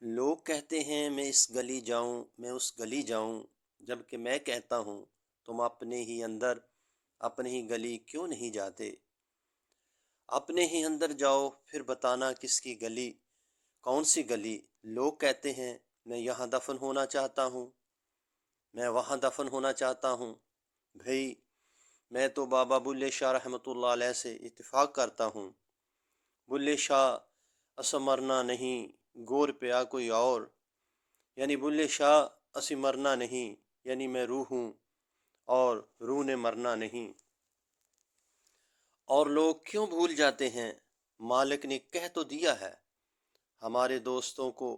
لوگ کہتے ہیں میں اس گلی جاؤں میں اس گلی جاؤں، جبکہ میں کہتا ہوں تم اپنے ہی اندر اپنی ہی گلی کیوں نہیں جاتے؟ اپنے ہی اندر جاؤ، پھر بتانا کس کی گلی، کون سی گلی۔ لوگ کہتے ہیں میں یہاں دفن ہونا چاہتا ہوں، میں وہاں دفن ہونا چاہتا ہوں۔ بھئی، میں تو بابا بلے شاہ رحمۃ اللہ علیہ سے اتفاق کرتا ہوں۔ بلے شاہ اس مرنا نہیں، گور پیا کوئی اور، یعنی بلے شاہ اسی مرنا نہیں، یعنی میں روح ہوں اور روح نے مرنا نہیں۔ اور لوگ کیوں بھول جاتے ہیں؟ مالک نے کہہ تو دیا ہے ہمارے دوستوں کو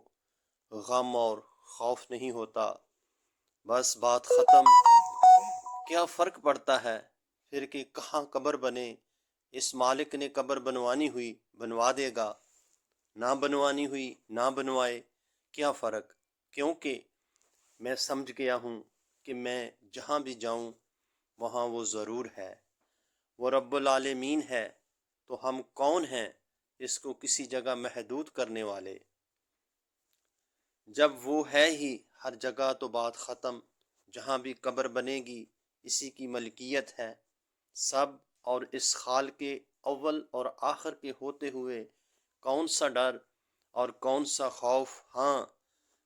غم اور خوف نہیں ہوتا، بس بات ختم۔ کیا فرق پڑتا ہے پھر کہ کہاں قبر بنے؟ اس مالک نے قبر بنوانی ہوئی بنوا دے گا، نہ بنوانی ہوئی نہ بنوائے، کیا فرق؟ کیونکہ میں سمجھ گیا ہوں کہ میں جہاں بھی جاؤں وہاں وہ ضرور ہے۔ وہ رب العالمین ہے تو ہم کون ہیں اس کو کسی جگہ محدود کرنے والے؟ جب وہ ہے ہی ہر جگہ تو بات ختم۔ جہاں بھی قبر بنے گی اسی کی ملکیت ہے سب، اور اس خال کے اول اور آخر کے ہوتے ہوئے کون سا ڈر اور کون سا خوف؟ ہاں،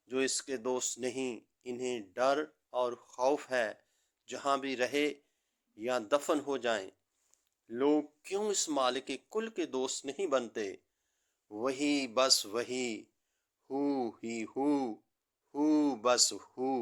جو اس کے دوست نہیں انہیں ڈر اور خوف ہے، جہاں بھی رہے یا دفن ہو جائیں۔ لوگ کیوں اس مالک کل کے دوست نہیں بنتے؟ وہی بس وہی، ہو ہی ہو بس ہو۔